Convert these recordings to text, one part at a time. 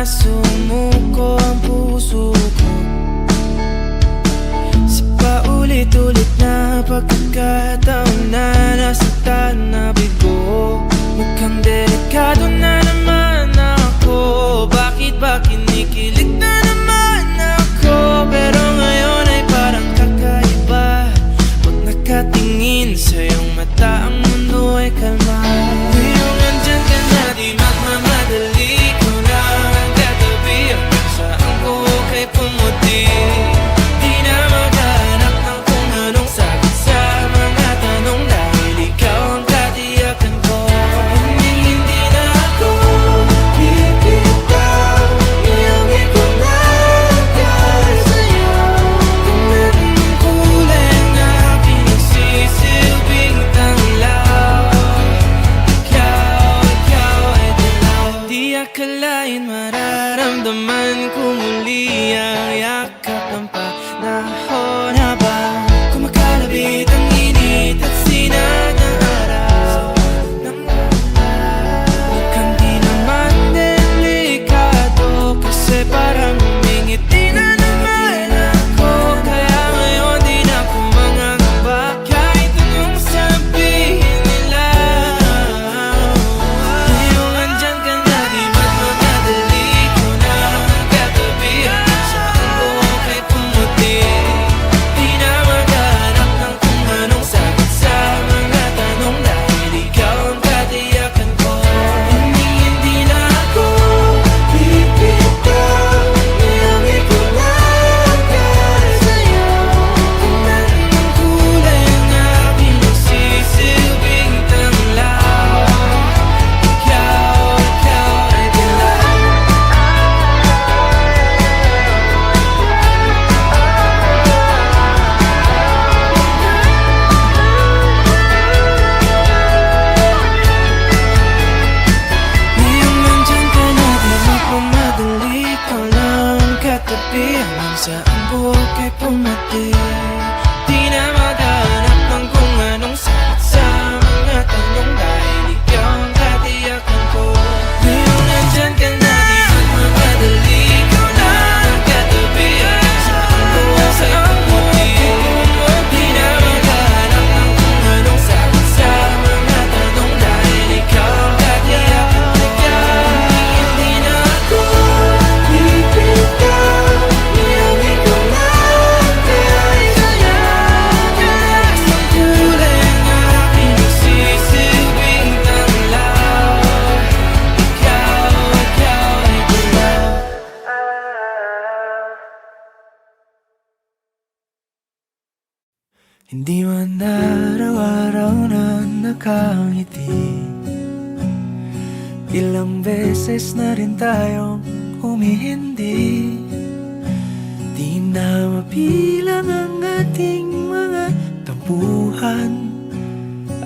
sumuko ang puso ko sa paulit-ulit na pagkakataon na nasaktan na bigo. Mukhang delikado na naman ako. Bakit ba kinikilig na naman ako? Pero ngayon ay parang kakaiba. Pag nakatingin sa iyong mata, ang mundo ay kalma. Ngayong nandyan ka na, di magmamadali. Ikaw na ang katabi, hanggang saan ko kay pumuti. Di na maghanap ng kung anong sagot sa mga tanong, dahil ikaw ang katiyakan ko. Hindi na ako bibitaw. Ngayong ikaw na dahil sa'yo. Kung anong kulay ang aking nagsisilbing tanglaw, ikaw ay dilaw. Di akalain mararamdaman ko muli ang yakap ng panahon habang kumakalabit ang init at sinag ng araw ng ulan. Mukhang di naman delikado, kasi parang humingiti na naman ako. Kaya ngayon di na ako mangangamba, kahit anong sabihin nila. Ngayong andyan ka na, di magmamadali. Ikaw na ang katabi, hanggang saan ko kay pumuti. Di na maghanap ng kung anong sagot sa mga tanong, dahil ikaw ang katiyakan ko. Hindi na ako bibitaw. Ngayong ikaw na dahil sa'yo. Kung anong kulay ang aking nagsisilbing tanglaw, ikaw ay dilaw. Ngayong nandyan ka na, di magmamadali. Ikaw lang ang katabi, hanggang saan buhok ay pumati. Di na maghanap ng kung anong sagot sa mga tanong, dahil ikaw ang katiyakan ko. Ngayong nandyan ka na, di magmamadali. Ikaw lang ang katabi, hanggang saan buhok ay pumati. Di na maghanap ng kung anong sagot sa mga tanong, dahil ikaw ang katiyakan ko. Hindi na ako bibitaw. Ngayong ikaw na dahil sa'yo. Taas ng kulay ang aking nagsisilbing tanglaw, ikaw ay dilaw. Hindi man araw-araw na nakangiti, ilang beses na rin tayong humihindi. Di na mabilang ang ating mga tampuhan.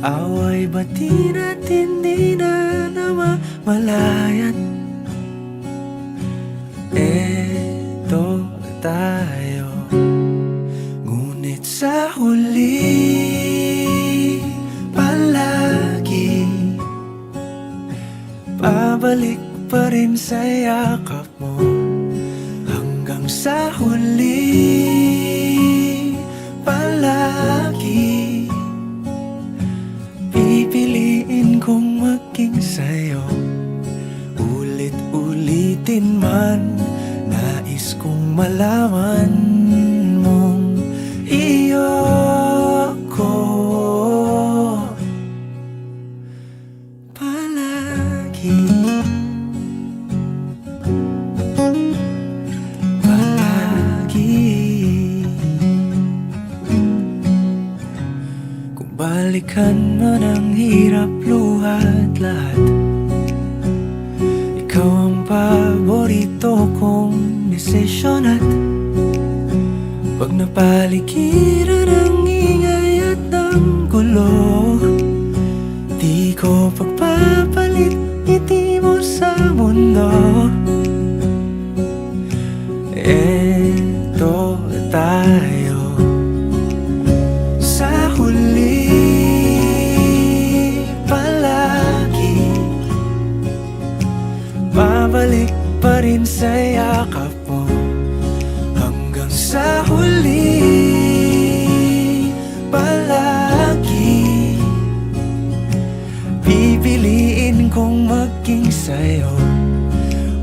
Away bati natin di na namamalayan. Eto tayo, ngunit sa huli palagi pabalik pa rin sa yakap mo. Hanggang sa huli palagi pipiliin kong maging sa'yo. Ulit-ulitin man, nais kong malaman mong iyo ko palagi. Kung balikan man ang hirap, luhat lahat, ikaw ang paborito kong desisyon. At pag napaligiran ang ingay at ng gulo, di ko pagpapalit ngiti mo sa mundo. Eto tayo sa huli palagi, babalik pa rin sa'yo.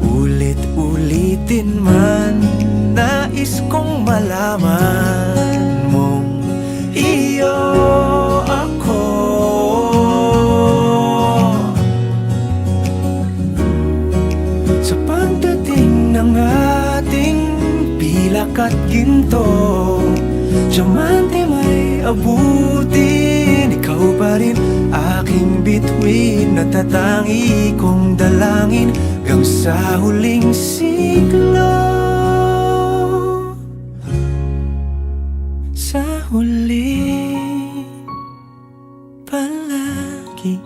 Ulit-ulitin man, nais kong malaman mong iyo ako. Sa pagdating ng ating pilak at ginto, diamante may abutin, ikaw pa rin aking bituin, natatangi kong dalangin hanggang sa huling siglo. Sa huli palagi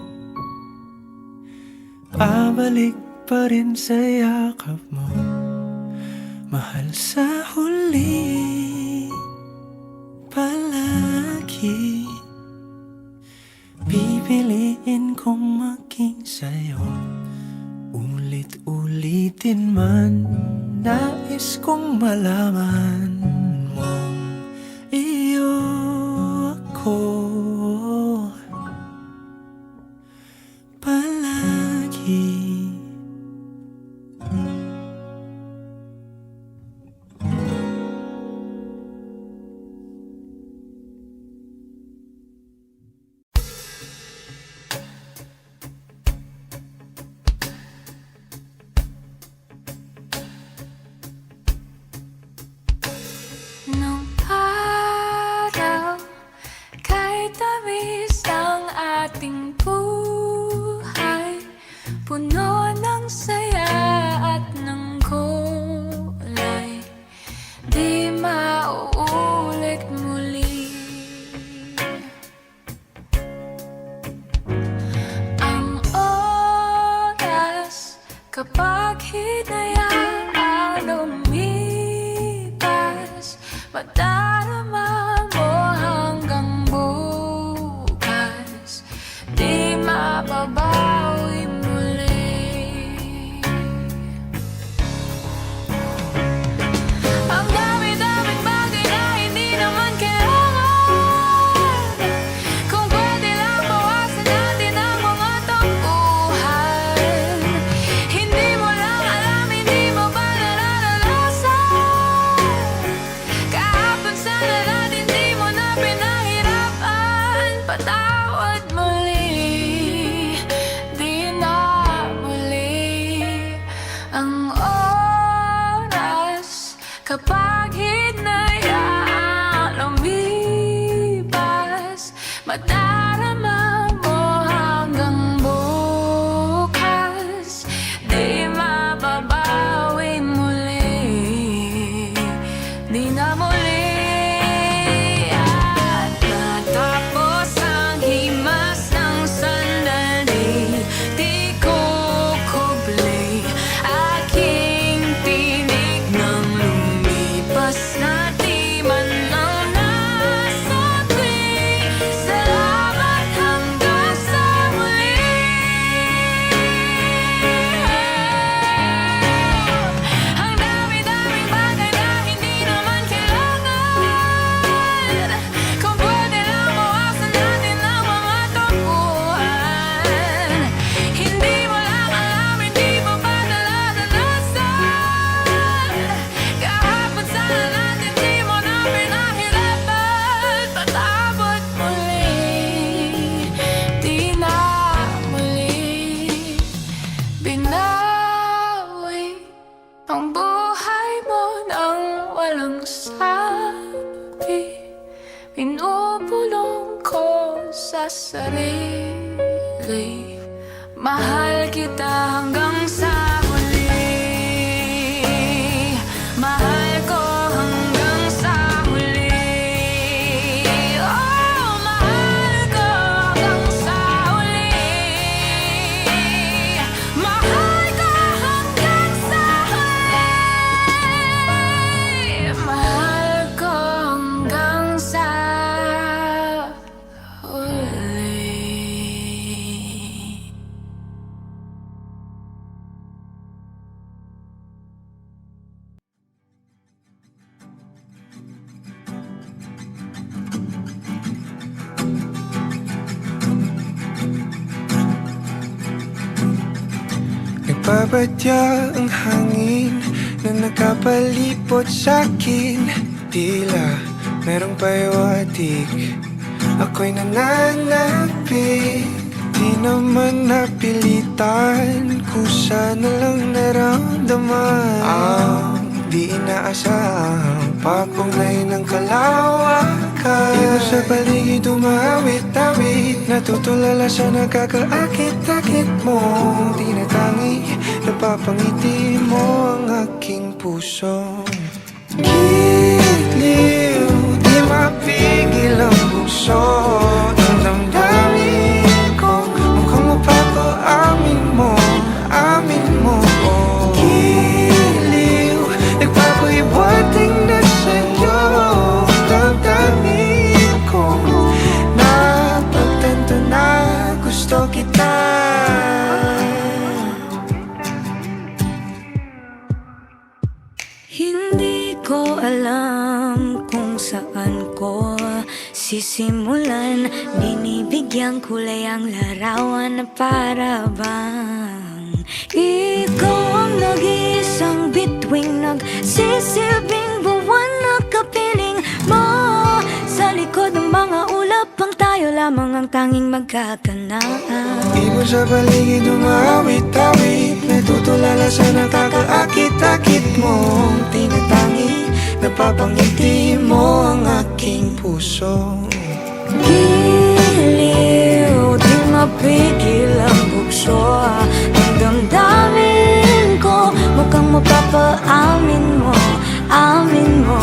babalik pa rin sa yakap mo, mahal. Sa huli palagi pipiliin kong maging sa'yo. Ulit-ulitin man, nais kong malaman mong iyo ako palagi. Nung araw, kahit tamis ang ating buhay, puno ng saya at ng kulay, di mauulit muli. Ang oras kapag hinayaan lumipas, madarama mo hanggang bukas, di mababawi muli. Ang dami-daming bagay na hindi naman kailangan, kung pwede lang bawasan natin ang mga tampuhan. Hindi mo lang alam, hindi mo ba nararanasan? Kahapon sana natin di mo na pinahirapan. Patawad muli, di na muli. Ang oras kapag hinayaan lumipas, madarama mo hanggang bukas, di mababawi muli, di na muli. At natapos ang himas ng sandali, di kukubli aking tinig nang lumipas na di man lang nasabi. Salamat hanggang sa muli. Ang dami-daming bagay na hindi naman kailangan, kung pwede lang bawasan natin ang mga tampuhan. Hindi mo lang alam, hindi mo ba nararanasan? Kahapon sana natin di mo na pinahirapan. Patawad muli, di na muli. Binawi ang buhay mo nang walang sabi. Pinupulong ko sa sarili, mahal kita hanggang sa huli. Mahal ko hanggang sa huli. Oh, mahal ko hanggang sa huli. Mahal ko hanggang sa huli. Mahal ko hanggang sa huli. Nagbabadya ang hangin na nakapalipot sa'kin. Tila merong pahiwatig, ako'y nananapig. Di naman napilitan, kusa na lang naramdaman ang di inaasahang papunglay ng kalawakan. Iba sa paligid umawit-awit, natutulala sa nakakaakit-akit mo. Tinatangi, napapangiti mo ang aking puso. Giliw, di mapigil ang puso. Ang damdamin ko, mukhang mapapaamin mo, amin mo. Giliw, nagpapahiwating na sa'yo. Damdamin ko, napagtanto na gusto kita. Hindi ko alam kung saan ko sisimulan. Binibigyan kulay ang larawan na para bang ikaw ang nag-iisang bituing, nagsisilbing buwan na kapiling mo. Sa likod ng mga ulap, ang tayo lamang ang tanging magkakanaan. Ibon sa paligid umawit-awit, natutulala sa nakakaakit-akit mo. Tinatangi, napapangiti mo ang aking puso. Giliw, di mapigil ang bukso. Ang damdamin ko, mukhang mapapaamin mo, amin mo.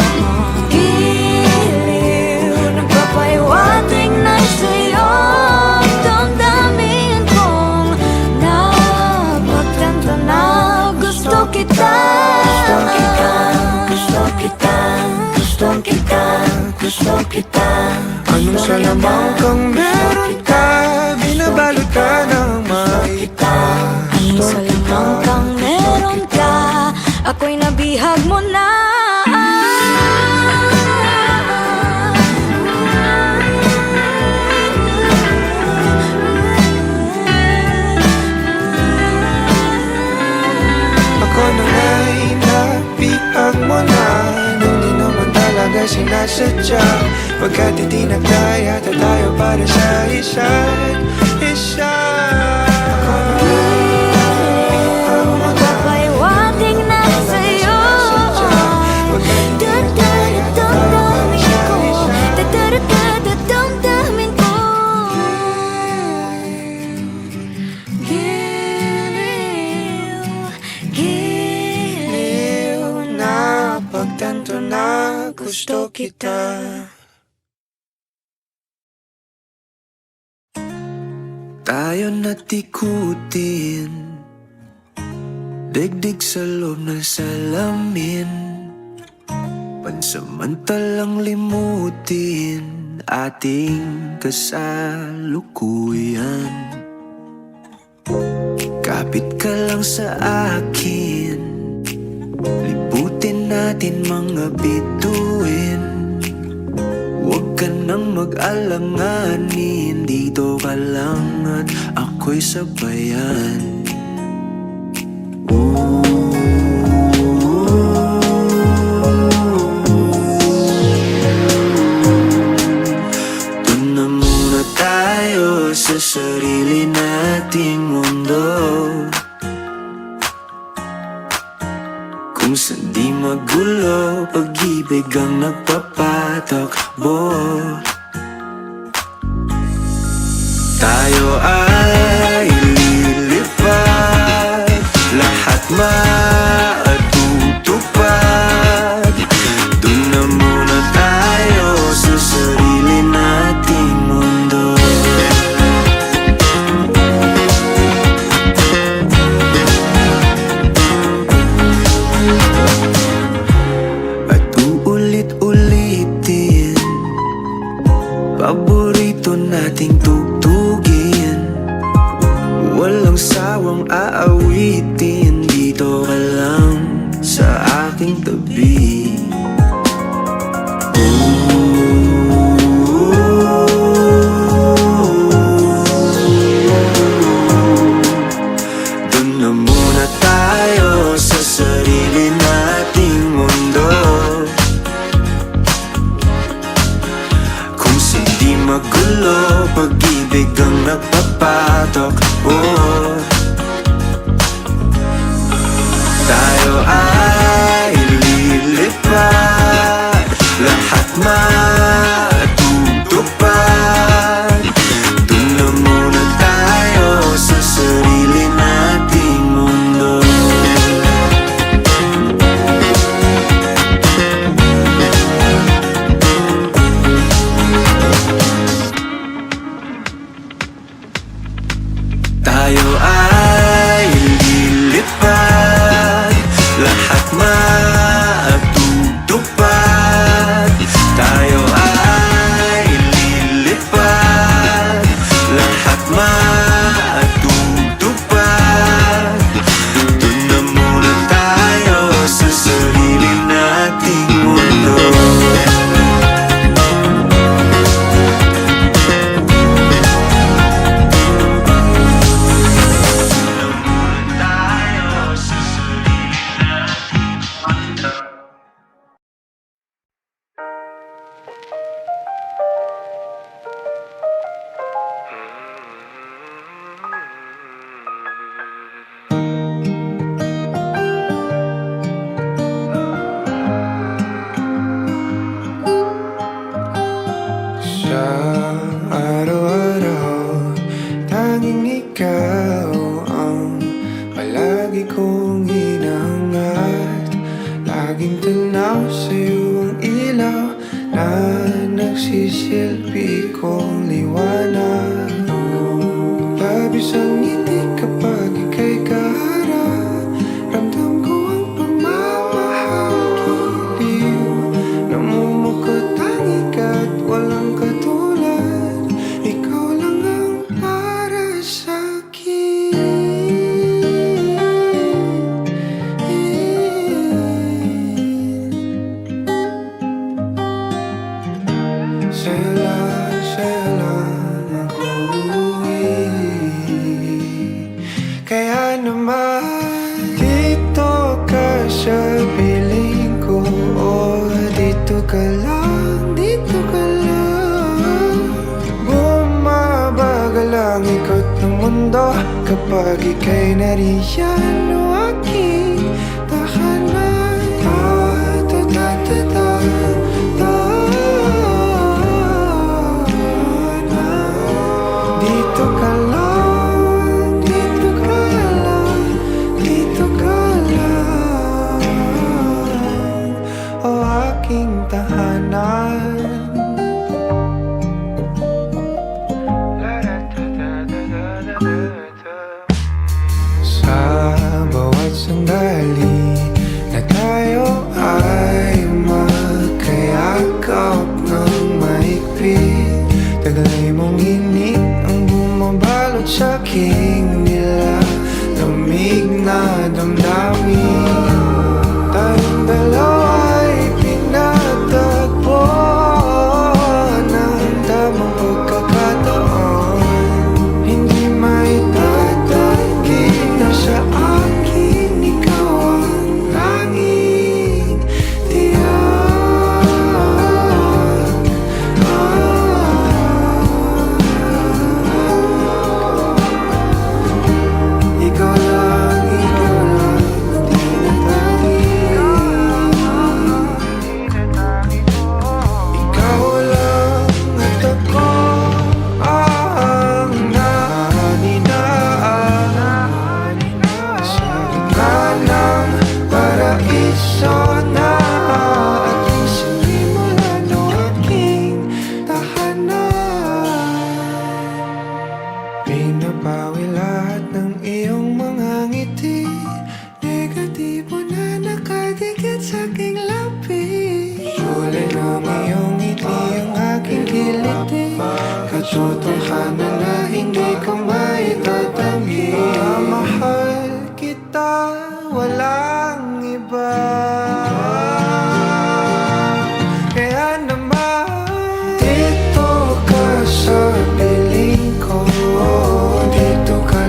Giliw, nagpapahiwatig na sa'yo. Ang damdamin kong napagtanto na gusto kita. Gusto kita, gusto kita, gusto kita, gusto kita. Anong salamang kang meron ka, binabalot ka ng maita. Anong salamang kang meron ka, ako'y nabihag mo na. Ako na nga'y napihag mo na, nang di naman talaga sinasadya. Pagkat itinagdaya tayo para sa isa't isa. Ako na nga'y Papahiwatig na sa'yo. Dadamdamin ko, dadamdamin ko. Giliw, giliw na pagtanto na gusto kita. Tayo natikutin, digdig sa loob ng salamin. Pansamantalang limutin ating kasalukuyan. Kapit ka lang sa akin, libutin natin mga bituin. Huwag ka nang mag-alanganin, dito ka lang at ako'y sabayan. Doon na muna tayo sa sarili nating mundo, kung saan di magulo, pag-ibig ang nagpapatakbo. Tayo ay lilipad, lahat matutupad. Doon na muna tayo sa sarili nating mundo. At uulit-ulitin, paborito nating tugtugin. Walang sawang aawitin, dito ka lang sa aking tabi. Doon na muna pag-ibig ang nagpapatok. Tayo ay lilipad, lahat matutupad. Doon na muna tayo sa sarili nating mundo. Tayo ay lilipad, lahat matutupad. Tayo ay lilipad, lahat matutupad. Doon na muna tayo sa sarili nating mundo. Sa araw-araw, tanging ikaw ang palagi kong hinahangat. Laging tanaw sa'yo ang ilaw na nagsisilbi kong liwanag. Labis ang ngiti kapag ika'y kaharap. Ramdam ko ang pagmamahal giliw. Namumukot ang ikat, walang katulad. Ikaw lang ang para sa'kin. Sa'yo lang ako uuwi. Kaya naman dito ka sa piling ko. Oh, dito ka lang, dito ka lang. Bumabagal ang ikot ng mundo kapag ika'y nariyan. O aking tahanan. Ta-ta-ta-ta-ta. Dito ka lang, dito ka lang, dito ka lang. O aking tahanan. Sa bawat sandali na tayo ay magkayakap ng mahigpit, taglay mong init ang bumabalot sa aking nilalamig na damdamin. Tayong dalawa'y pinatagpo ng tamang pagkakataon. Hindi maitatanggi na sa akin ikaw ang tanging tiyak. Ikaw lang, tinatanggi. Ikaw lang at ako ang naninaan sa gitna ng paraiso na aking sinimulan o aking tahanan. Pinapawi lahat ng iyong mga ngiti, negatibo na nakadikit sa aking labi. Kulay ng iyong ngiti ang aking kiliti, katotohanan na hindi ko maitatanggi. Mahal kita, walang iba. Kaya naman dito ka sa piling ko. Dito ka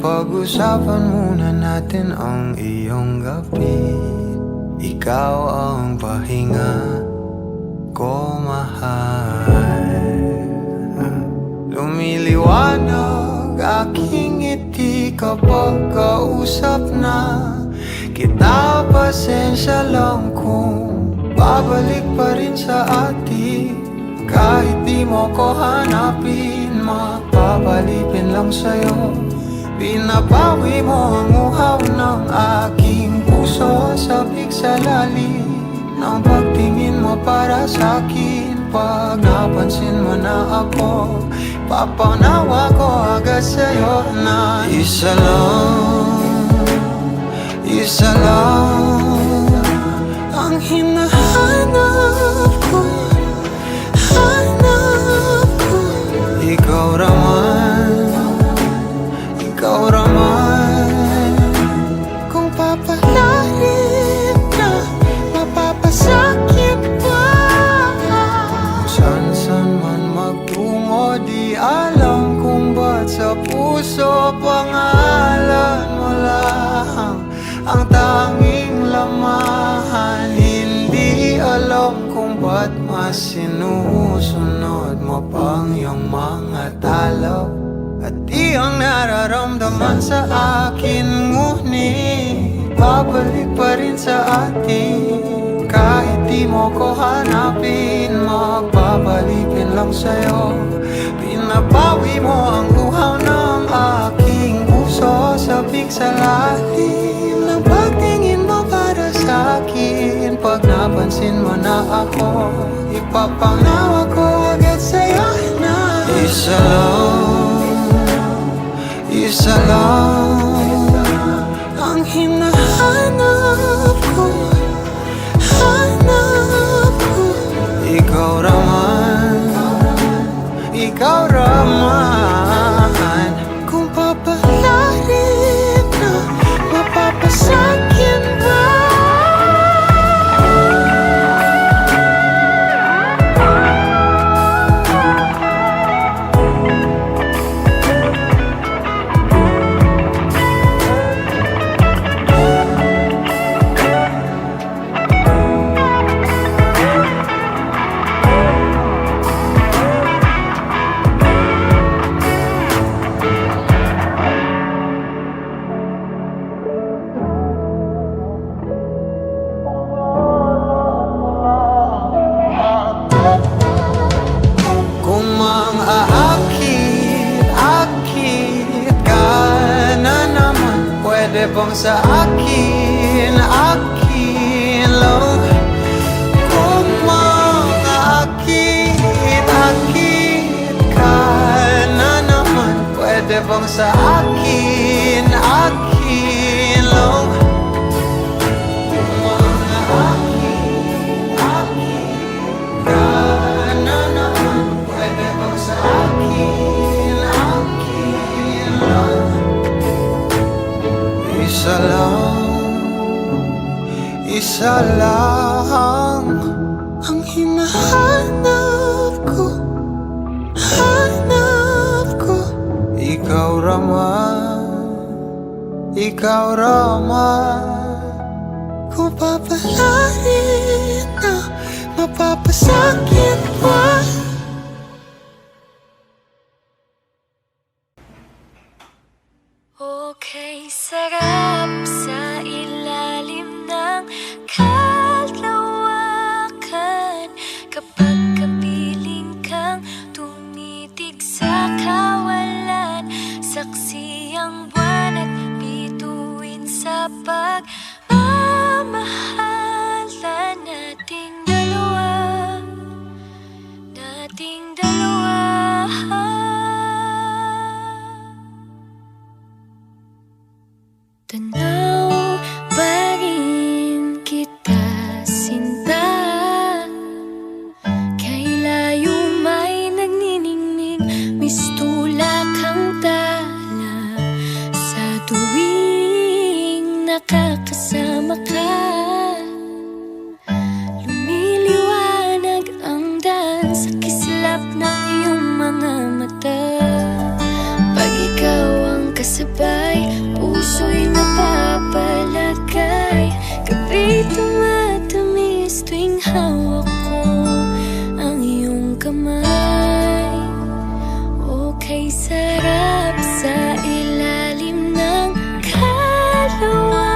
Pag-usapan muna natin ang iyong gabi. Ikaw ang pahinga ko, mahal. Lumiliwanag aking ngiti kapag kausap na kita. Pasensya lang kung babalik pa rin sa atin. Kahit di mo ko hanapin, mapapalipin lang sa'yo. Pinabawi mo ang uhaw ng aking puso. Sabik sa lalim ng pagtingin mo para sa'kin. Pag napansin mo na ako, papanawa ko agad sa'yo na isa lang ang hinahanap ko. Ikaw raman, kung papalarin na mapapasakit pa. San man magtungo, di alam kung ba't sa puso pangalan mo lang ang tanging lamahan. Hindi alam kung ba't mas sinusunod mo pang iyong mga talo. At iyong nararamdaman sa akin, ngunit babalik pa rin sa atin. Kahit di mo ko hanapin, magbabalipin lang sa'yo. Pinabawi mo ang uhaw ng aking puso. Sabik sa lalim ng pagtingin mo para sa'kin. Pag napansin mo na ako, ipapanawa ko agad sa'yo na isa lang ang hinahanap ko. Ikaw raman, kung papalarin na mapapasakit ba. Pwede bang sa akin lang? Kung makaakit ka na naman, pwede bang sa akin lang? Kung makaakit ka na naman, pwede bang sa akin lang? Isa lang ang hinahanap ko. Ikaw raman, kung papalarin na mapapasakit pa. Okay, sarap sa ilalim ng kalawakan kapag kapiling kang tumitig sa kawalan. Saksi ang buwan at bituin sa pagmamahalan nating dalawa. Tanaw pa rin kita, sinta. Kay layo may nagniningning, mistulak ang tala. Sa tuwing nakakasama ka, lumiliwanag ang daan sa kislap ng iyong mga mata. Pag ikaw ang kasabay, sabay, puso'y napapalagay. Gabi tumatamis tuwing hawak ko ang iyong kamay. Okay, sarap sa ilalim ng kalawakan.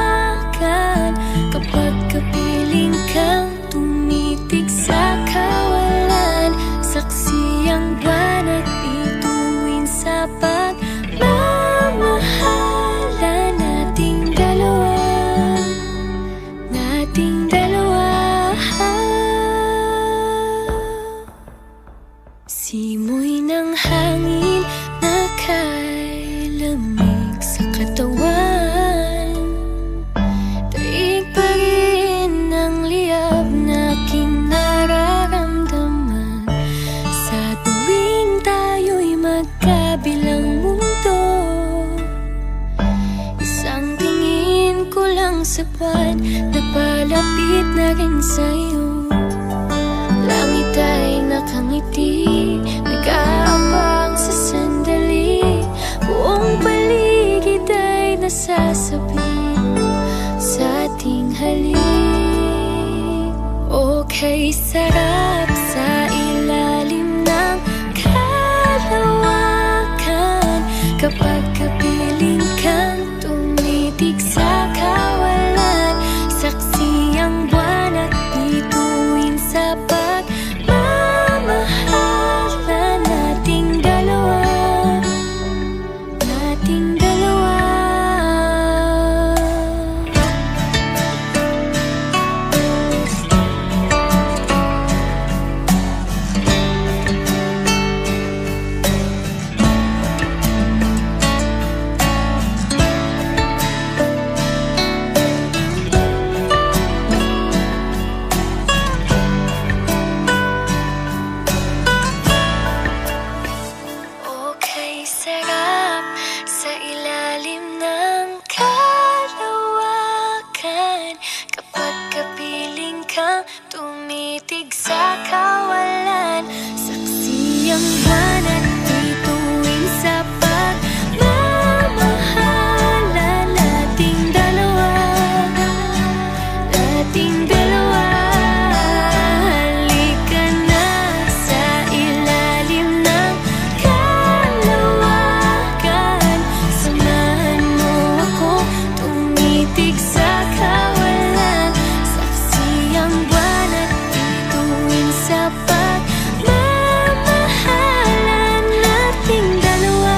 Kapag kapiling kang tumitig sa kawalan, saksi ang buwan at bituin sa pagmamahalan nating dalawa, nating dalawa. Simoy ng hangin nakailamig sa katawan, daig pa rin ang liyab na aking nararamdaman. Sa tuwing tayo'y magkabilang mundo, isang tingin ko lang sa buwan, napalapit na rin sa'yo. Langit ay nakangiti, nag-aabang sa sandali. Buong paligid ay nasasabing sa ating halik. Okay, sarap sa ilalim ng kalawakan. Kapag kapiling kang tumitig sa kawalan, saksi ang buwan at bituin sa pagmamahalan nating dalawa, nating dalawa. Okay, sarap sa ilalim ng kalawakan. Kapag kapiling kang tumitig sa kawalan, saksi ang buwan at bituin sa pagmamahalan nating dalawa, nating dalawa. Halika na sa ilalim ng kalawakan, samahan mo ako tumitig sa kawalan, saksi ang buwan at bituin sa pagmamahalan nating dalawa,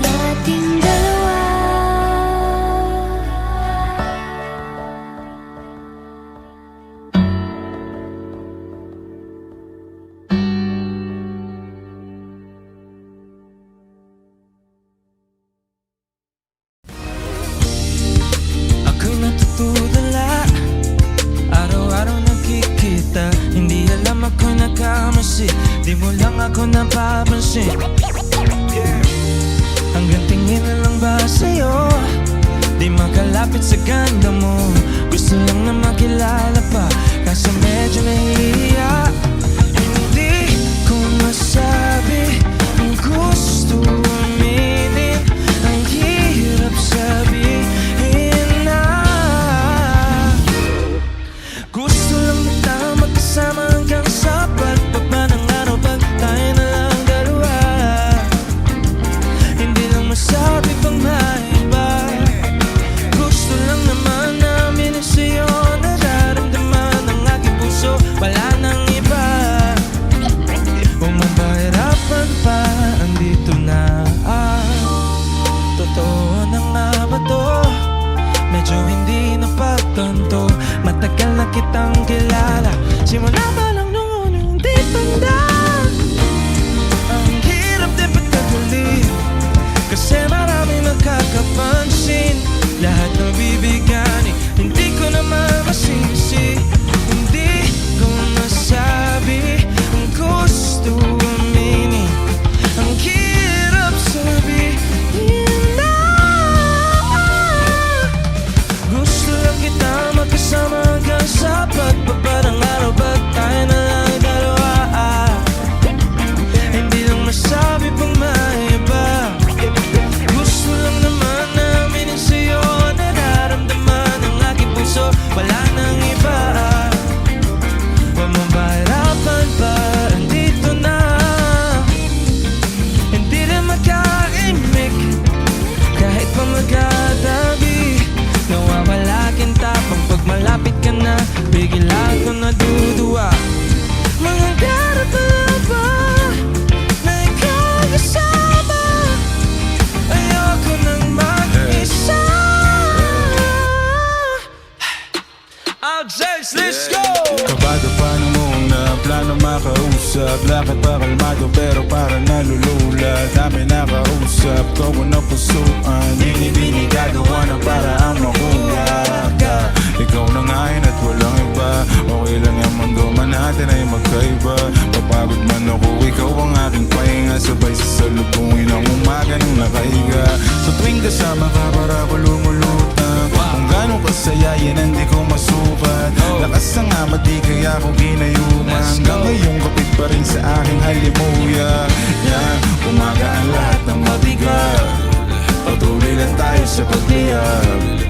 nating dalawa. Ako'y natutulala, araw-araw nakikita. Hindi alam ako'y nakamasi, di mo lang ako napapansin. Hanggang tingin na lang ba sa'yo, di makalapit sa ganda mo. Gusto lang na makilala pa, kaso medyo nahihiya. Hindi ko masabi kung gusto aminin, ang hirap sabihin na gusto lang kita magkasama hanggang sa pagpagpa ng araw. Pag tayo na lang dalawa, hindi lang masabi pang maiba. Gusto lang naman namin ang sa'yo nararamdaman ng aking puso, wala nang iba. nakausap. Lakad pa kalmado pero para nalulula. Dami nakausap, ko na pusuan. Binibinig gagawa na para ang makuha ka. Ikaw na ngayon at walang iba. Okay lang yung mundo man natin ay magkaiba. Papagod man ako, ikaw ang aking pahinga. Sabay sa salubungin ang umaga nang nakahiga. Sa tuwing kasama ka para ko lumulutang. Kung gano'ng kasaya yan hindi ko masukat. Lakas ng ama di kaya ako ginayuman. Hanggang ngayong kapit pa rin sa aking halimuya. Yan, umaga ang lahat ng mabigat. Patuloy lang tayo sa pagliyab.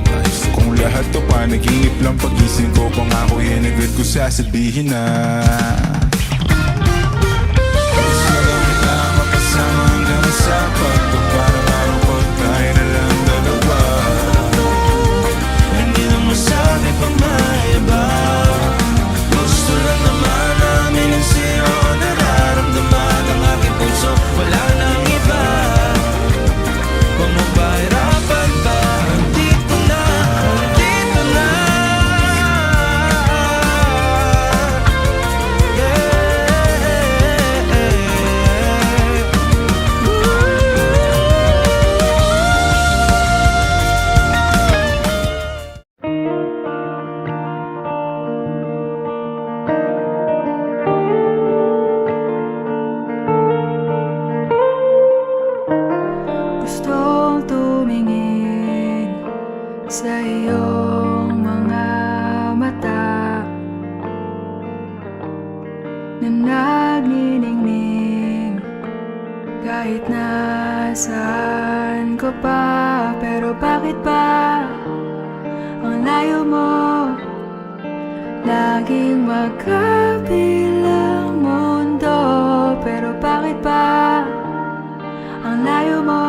Kung lahat to panaginip lang, pagising ko pangako yan agad ko sasabihin na gusto lang kita makasama hanggang sa pagkapara. Marupot tayo na lang dalawa. Hindi na masabi pag may iba. Gusto lang naman namin ang sa'yo nararamdaman ang aking puso. Wala nang iba. Kung mapahirapan pa, andito na, andito na. Gustong tumingin sa iyong mga mata na nagniningning kahit nasaan ka pa. Pero bakit ba ang layo mo? Laging magkabilang mundo. Pero bakit ba ang layo mo?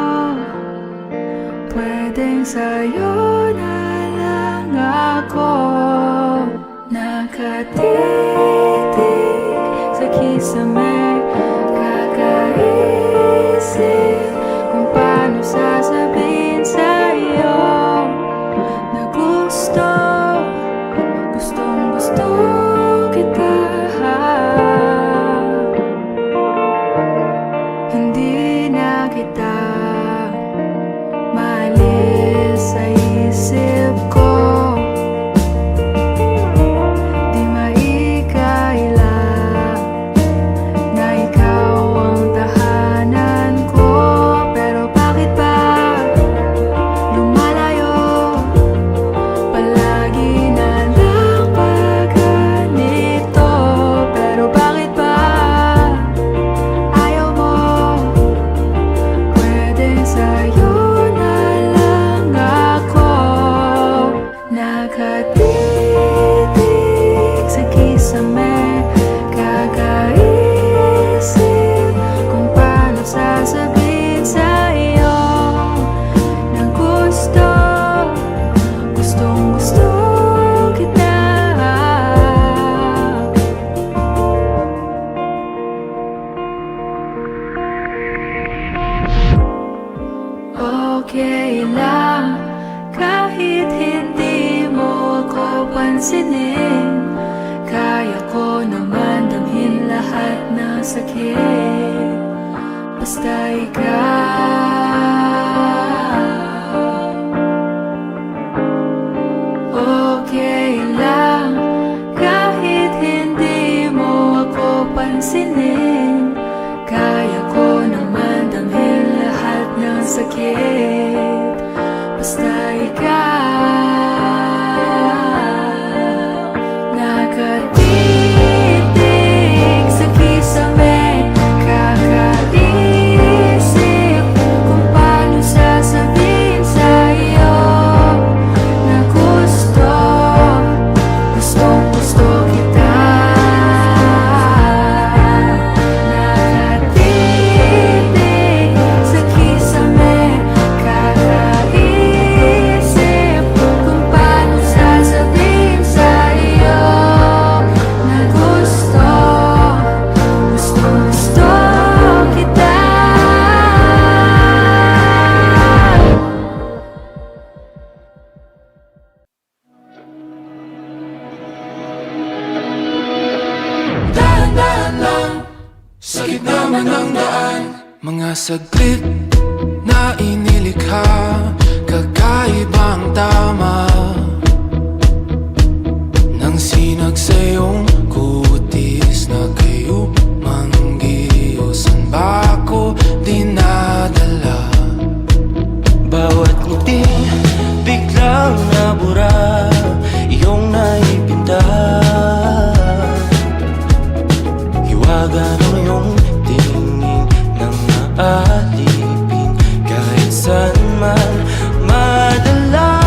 Pwedeng sa'yo na lang ako. Nakatitig sa kisame, kakaisip kung paano sasabihin sa'yo na gustong gusto kita. Hindi na kita maalis sa isip ko. Di maikaila na ikaw ang tahanan ko. Pero bakit ba lumalayo? Palagi na lang ba ganito? Pero bakit ba ayaw mo? Pwedeng sa'yo na lang ako. Nakatitig sa kisame, kakaisip kung paano sasabihin sa'yo na gustong gusto kita. Okay lang kahit hindi mo ako pansinin. Kaya ko naman damhin lahat ng sakit. Basta ikaw. Okay lang kahit hindi mo ako pansinin. Kaya ko naman damhin lahat ng sakit. Basta ikaw. Nakatitig sa kisame, kakaisip saglit na inilikha, kakaibang tama nang sinag sa iyong kutis na kayo manggiusan ba ako dinadala? Bawat ngiti biglang nabura, iyong naipinta. Hiwaga ng iyong tingin nang naalipin, kahit saan man madala.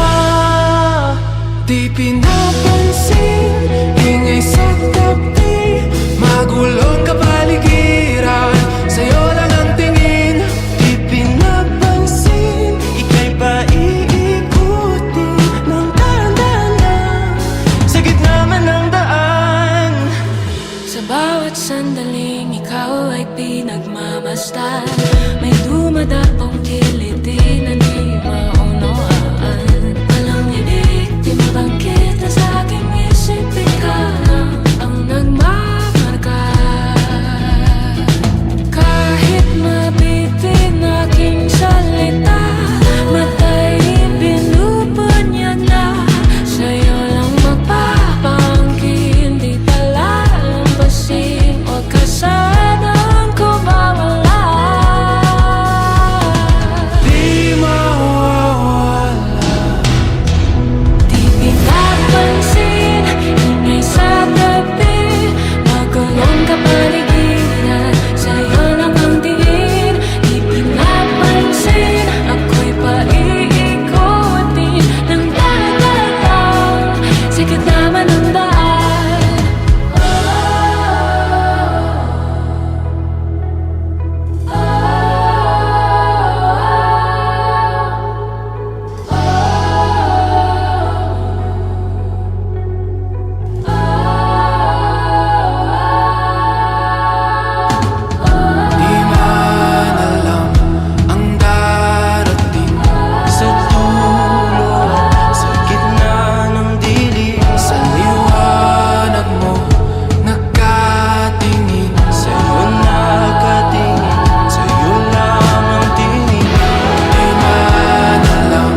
Di pinapansin, ingay sa tabi, magulong kapaligiran, sa'yo lang ang tingin. Di pinapansin, ika'y paiikutin ng dahan-dahan lang, sa gitna man ng daan. Sa bawat sandaling ikaw ay pinagmamasdan, may dumadapong kiliti na di maunawaan. Walang ibig, di mabangkit na sa aking isip, ikaw lang ang nagmamarka. Kahit mabitin aking salita, matay binubunyag na, sa'yo lang magpapangkin, di palalampasin, huwag ka sanang kumawala. Di mawawala. Di pinapansin, ingay sa tabi, magulong kapaligiran, sa'yo lang ang tingin. Di pinapansin, ako'y paiikutin ng dahan-dahan, sa gitna man ng daan. Di man alam ang darating, Sa dulo at sa gitna ng dilim, sa liwanag mo nakatingin, sa'yo nakatingin, sa'yo lang ang tingin. di man alam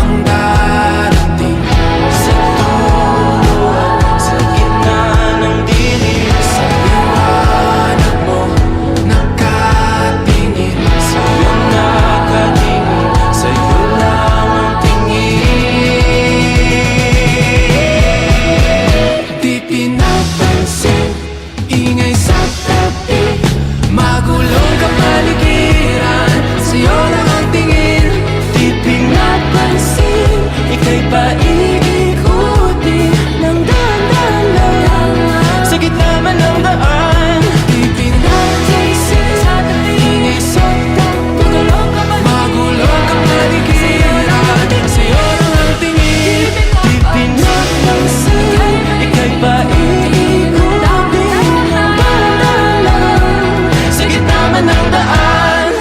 ang darating, Sa dulo at sa gitna ng dilim, sa liwanag mo nakatingin, sa'yo nakatingin, sa'yo lang ang tingin. di pinapansin, ingay sa tabi, magulong kapaligiran, sa'yo lang ang tingin. Di pinapansin, ika'y paiikutin ng dahan-dahan lang, sa gitna man ng daan. Di pinapansin, ingay sa tabi, magulong kapaligiran, sa'yo lang ang tingin. Di pinapansin, ika'y paiikutin ng dahan-dahan lang, sa gitna man ng daan.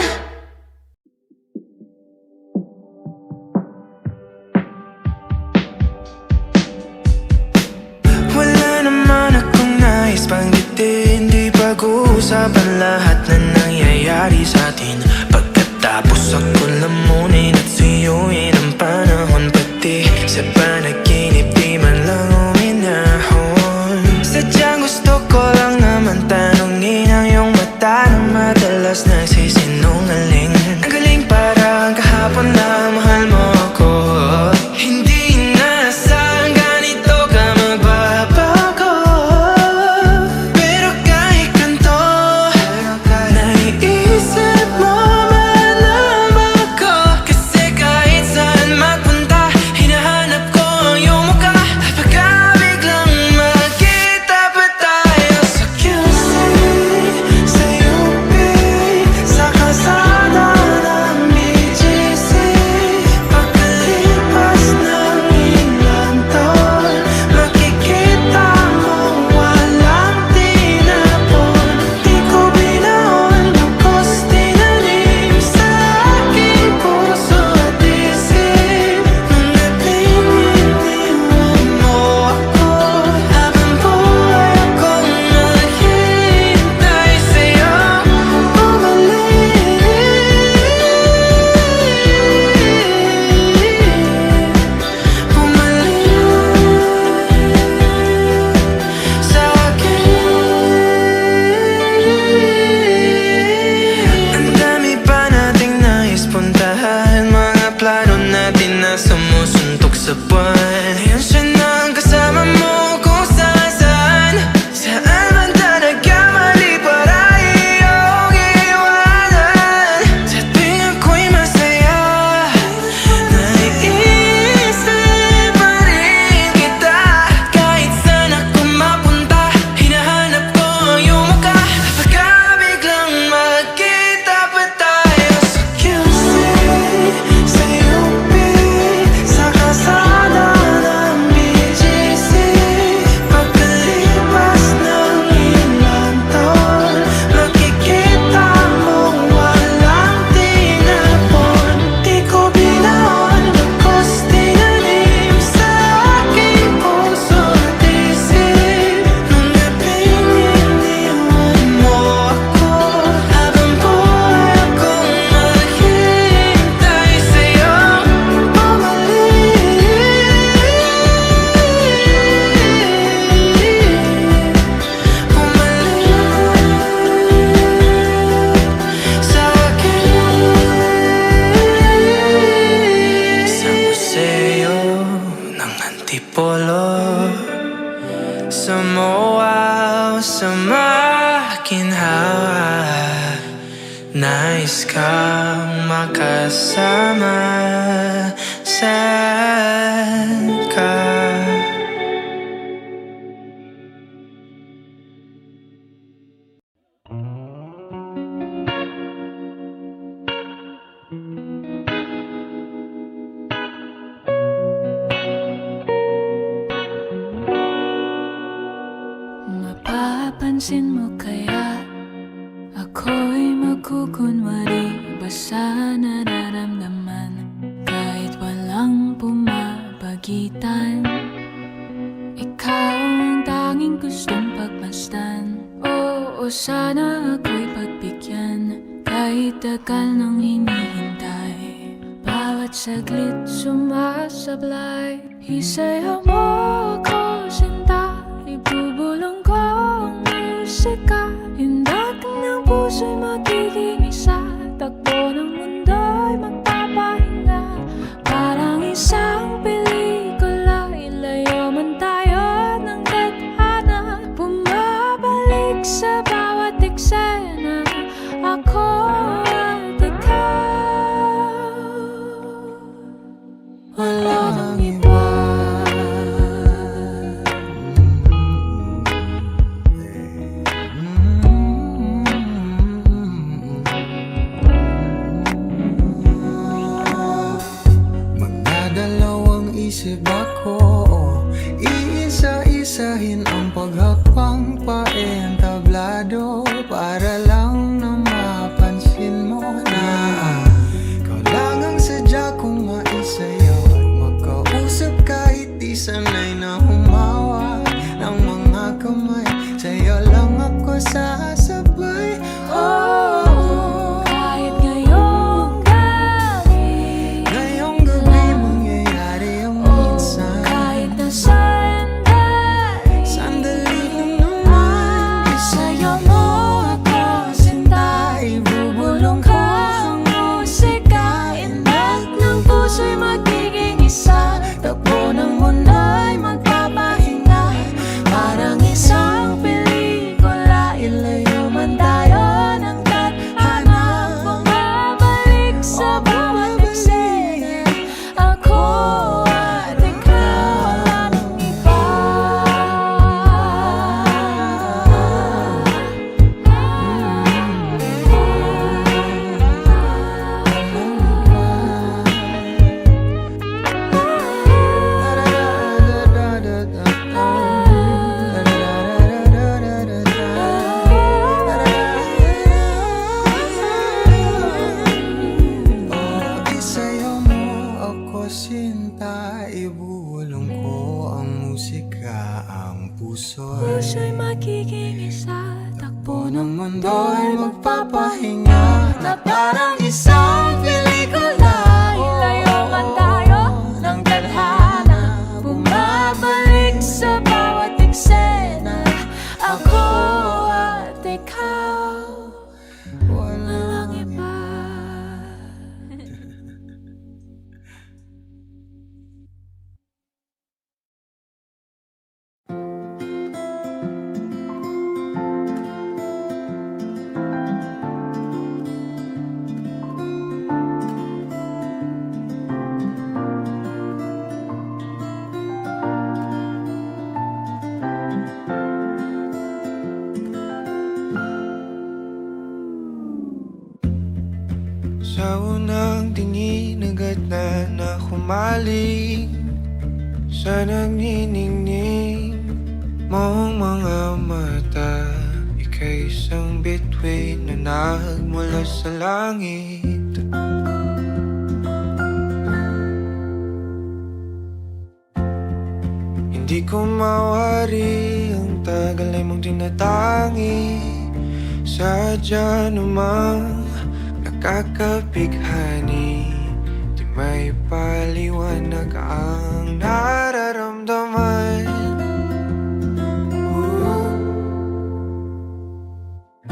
Wala naman akong nais banggitin, di pag-uusapan lahat na nangyayari sa atin. Pagkatapos ako lamunin at suyuin ang panahon, pati sa panaginip di man lang uminahon. Sadyang gusto ko lang naman tanungin ang iyong mata na madalas nagsisinungaling. Ang galing parang kahapon na mahal mo ako. Hindi inaasahan ganito ka magbabago, pero kahit ganito, naiisip mo nais kang makasama. Saan ka? Mapapansin mo kaya ako'y magkukunwari ba sa nararamdaman kahit walang pumapagitan? Ikaw ang tanging gustong pagmasdan. Oo, sana ako'y pagbigyan kahit tagal nang hinihintay. Bawat saglit sumasablay. Isayaw mo ako, sinta. Ibubulong ko ang musika. Hindak ng puso'y magiging isa. Takbo ng mundo'y magpapahinga. Parang isang pelikula. Ilayo man tayo ng tadhana. Bumabalik sa bawat eksena. Ako at ikaw. Walang iba. Isip ako, iisa-isahin ang paghakbang paentablado para lang na mapansin mo na ikaw lang ang sadya kong maisayaw at magkausap kahit di sanay na humawak ng mga kamay. Sa'yo lang ako sasabay. Oh, kahit ngayong gabi, ngayong gabi mangyayari ang minsan. kahit na Sandali lang naman. isayaw mo ako, sinta. Ibubulong ko ang musika. Indak ng puso'y magiging isa. Takbo ng mundo'y magpapahinga. Parang isang pelikula. Ilayo man tayo ng tadhana. Bumabalik sa bawat eksena. Ako at ikaw, walang iba. Oh, isayaw mo ako, sinta. Ibulong ko ang musika. Ang puso'y Puso'y magiging isa. Takbo ng ng mundo'y magpapahinga. Na parang isang pelikula. ilayo man tayo ng tadhana. Bumabalik sa bawat eksena. Ako at ikaw, walang iba. Sa unang tingin agad na humaling sa nagniningning mong mga mata. Ika'y isang bituin na nagmula sa langit. Hindi ko mawari ang tagal ay mong tinatangi. Sadya namang nakakapighani. Di may paliwanag ang nararamdaman.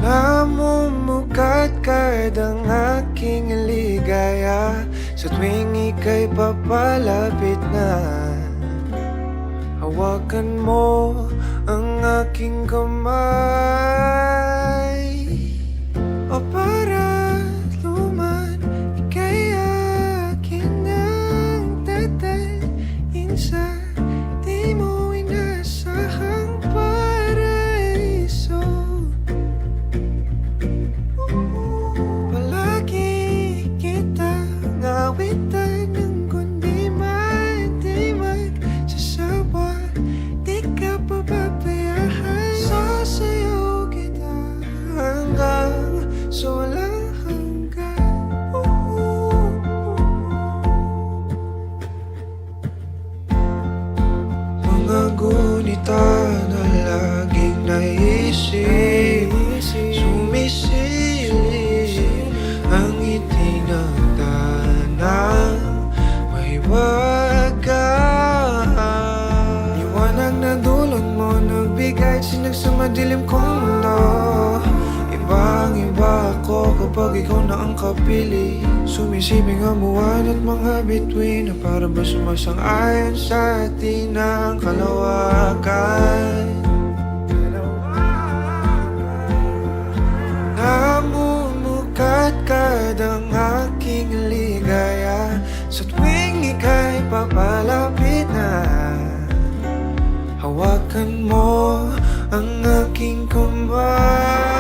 Namumukat ang aking ligaya sa tuwing ika'y papalapit na. Hawakan mo ang aking kamay, o para lumabas papili Sumisiping ang buwan at mga bituin Na para ba sumasang-ayon sa atin ang kalawakan Namumukat kadang aking ligaya Sa tuwing ika'y papalapit na Hawakan mo ang aking kumbay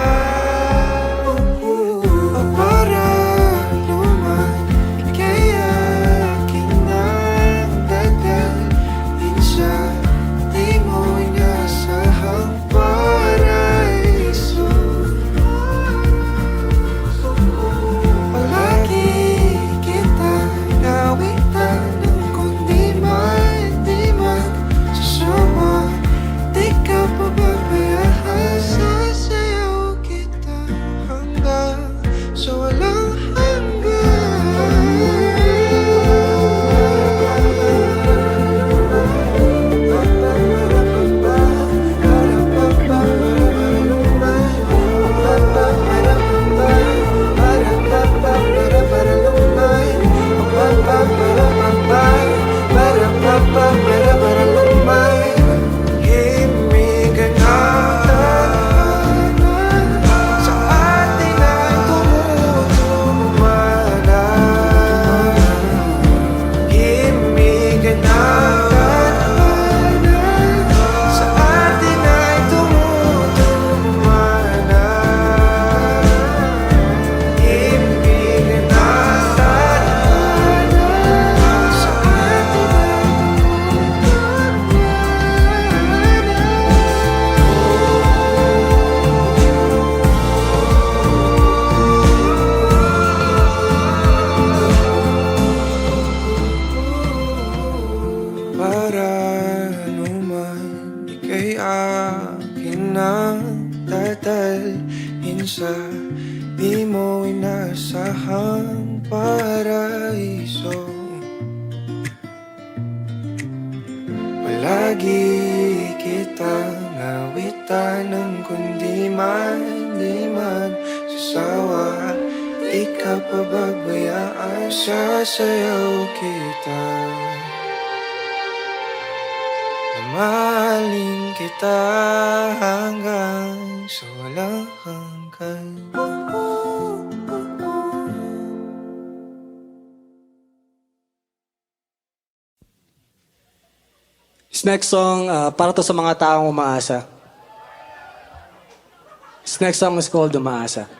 Para luman, ika'y aking nagdadalhin sa di mo inasahang paraiso Palagi kita nawitan ng kundi man sasama Di ka pababayaan Sasayaw kita hanggang sa walang Himigan na sa atin ay tumumana Himigan na sa atin ay tumumana Himigan na sa atin Para luman, ika'y akin ang dadalhin sa di mo inasahang paraiso Palagi kitang awitan ng kundi man, di man sasawa Di ka pababayaan, sasayaw kita Mahalin kita hanggang sa walang hanggan This next song, para to sa mga taong umaasa. This next song is called Umaasa.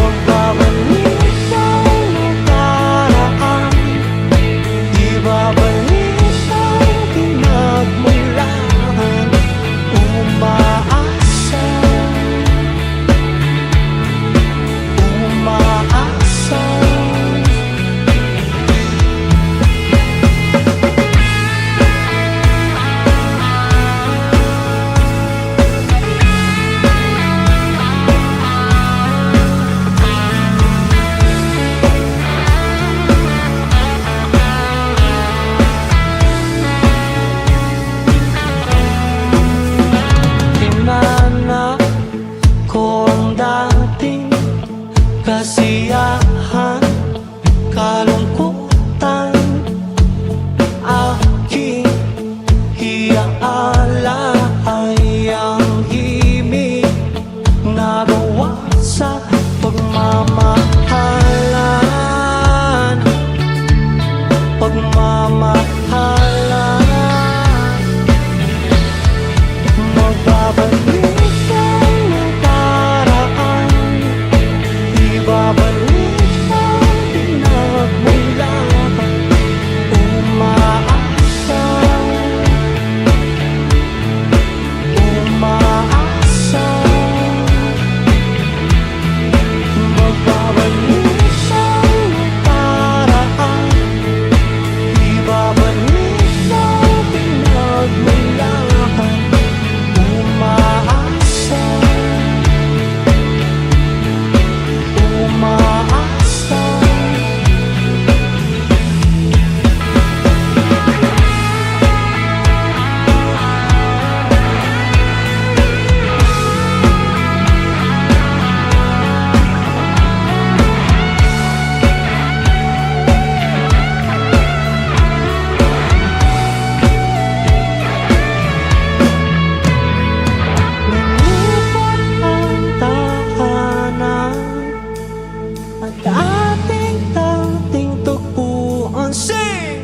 Magbabalik ka kasiyahan, kalungkutan, aking hiyaala ay ang himig na gawa sa pagmamahalan, pagmamahalan. Magbabalik ang nakaraan, ibabalik ang pinagmulan. Umaasa, umaasa. Magbabalik ang nakaraan, ibabalik ang pinagmulan. Umaasa, umaasa. Lumipot ang tahanan at ating dating tagpuan. Sing!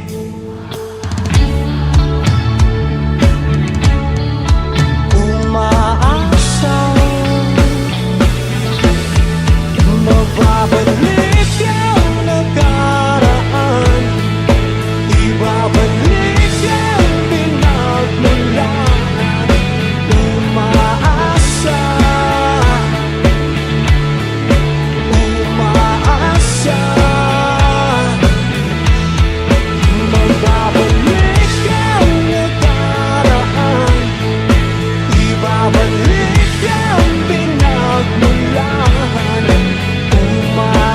Umaasa, magbabalik ang nakaraan, ibabalik ang pinagmulan. Umaasa, umaasa. Magbabalik ang nakaraan, ibabalik ang pinagmulan. Umaasa,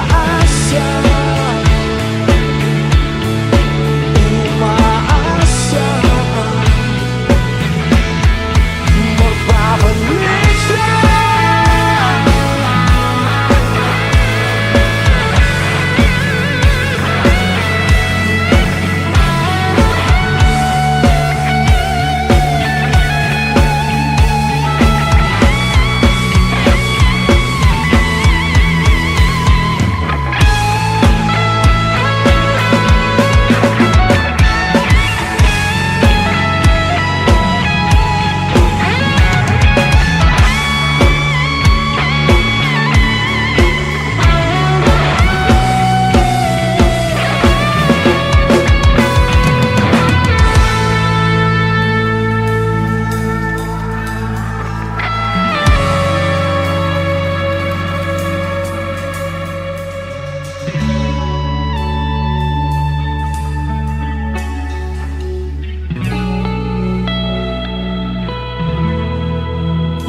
umaasa.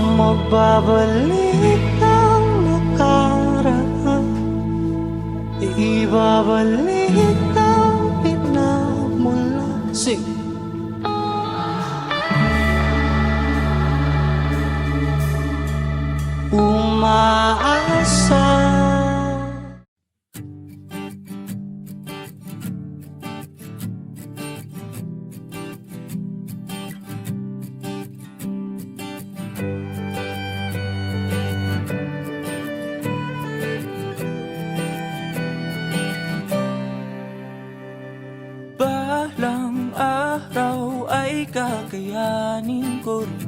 Magbabalik magbabalik ang nakaraan, ibabalik ang pinagmulan. Sing! Umaasa. Balang araw ay kakayanin ko rin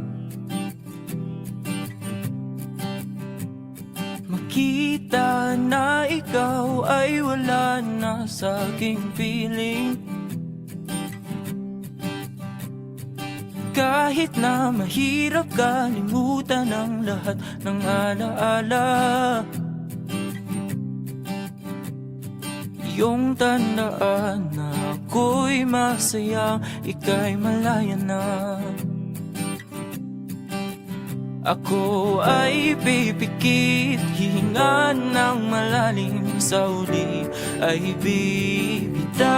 makita na ikaw ay wala na sa aking piling. Kahit na mahirap kalimutan ang lahat ng alaala, iyong tandaan na ako'y masaya, ika'y malaya na. Ako ay pipikit, hihinga ng malalim, sa uli ay bibitaw.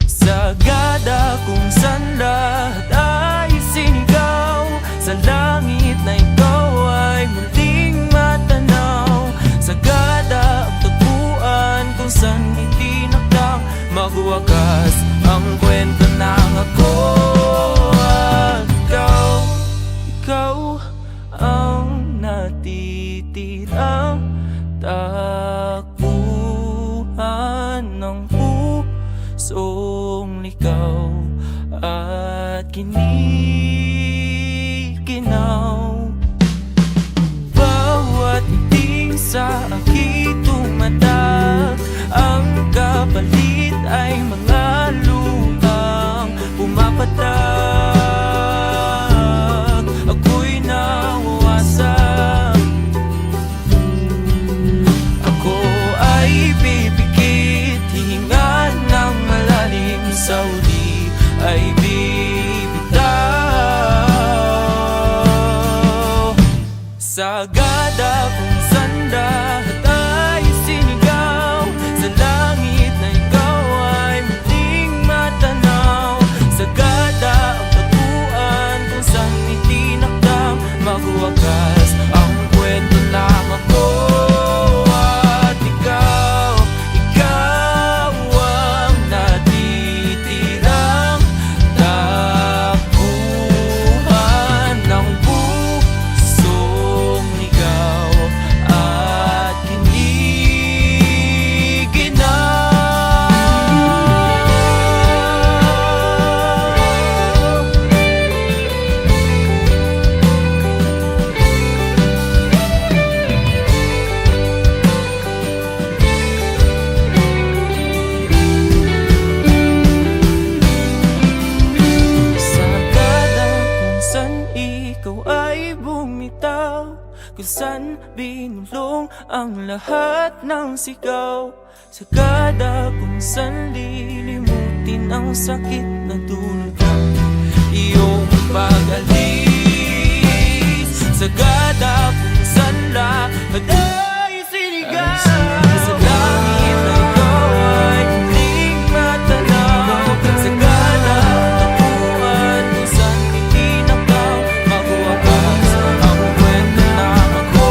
Sagada kung saan lahat ay sinigaw, sa langit na ikaw ay muling ay mga luhang pumapatak. Ako'y nawawasak. Ako ay pipikit, hihinga ng malalim, sa huli ay bibitaw. Sagada kung saan lahat ay sinigaw, sa langit na ikaw ay muling matanaw. Sagada ang taguan kung saan itinakdang magwakas ang kwento ng ako at ikaw. Ikaw ang natitirang takbuhan ng pusong ligaw at sagada kung saan ikaw ay bumitaw, kung saan binulong ang lahat ng sigaw. Sagada kung saan lilimutin ang sakit na dulot ng iyong pag-alis. Sagada kung saan lahat ay sinigaw, sa langit na ikaw ay muling matanaw. Sagada ang taguan kung saan itinakdaw magwakas ang kwento ng ako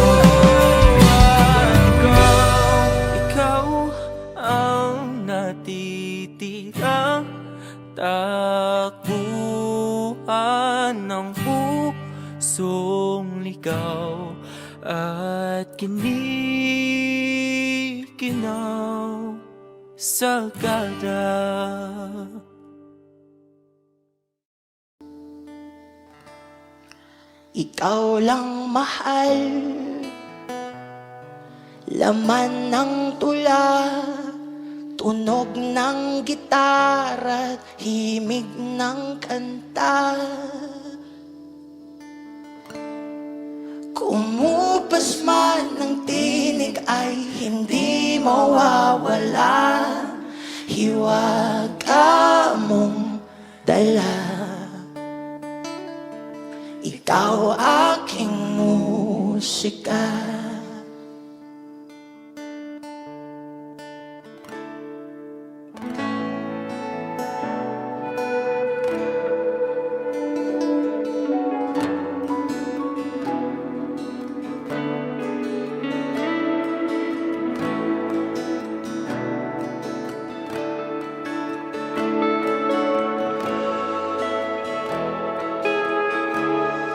at ikaw. Ikaw ang natitirang takbuhan ng pusong ligaw at kinikinaw. Sagada. Ikaw lang mahal, laman ng tula, tunog ng gitara at himig ng kanta. Kumupas man ng tinig ay hindi mawawala, hiwaga mong dala. Ikaw aking musika.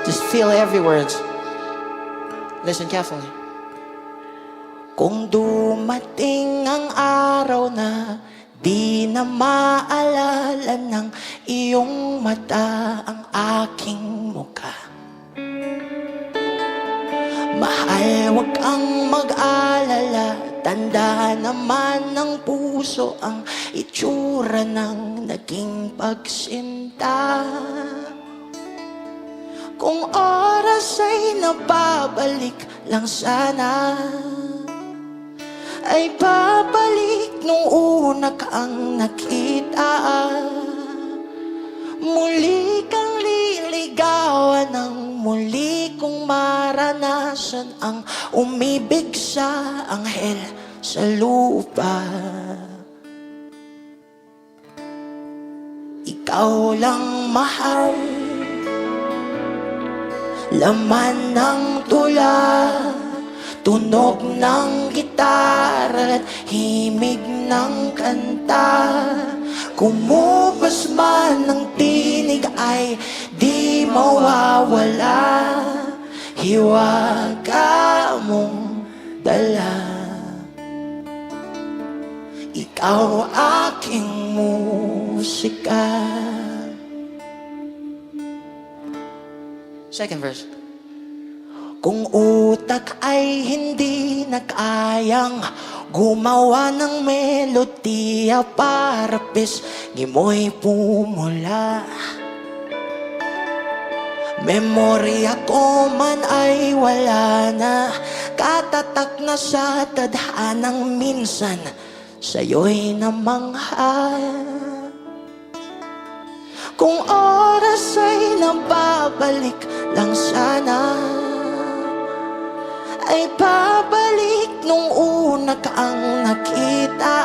Just feel every word. Listen carefully. Kung dumating ang araw na di na maalala ng iyong mata ang aking mukha, mahal, huwag kang mag-alala. Tanda naman ng puso ang itsura ng naging pagsinta. Kung oras ay nababalik lang sana, ay babalik nung una kang nakita. Muli kang liligawan ng muli kong maranasan ang umibig sa anghel sa lupa. Ikaw lang mahal, laman ng tula, tunog ng gitara at himig ng kanta. Kumupas man ng tinig ay di mawawala, hiwaga mong dala. Ikaw aking musika. Second verse. Kung utak ay hindi nag-ayang gumawa ng melodiya para pisngi mo'y pumula. Memorya ko man ay wala na, katatak na sa tadhanang minsan sa'yo'y namangha. Kung oras ay nababalik lang sana, ay babalik nung una kang nakita,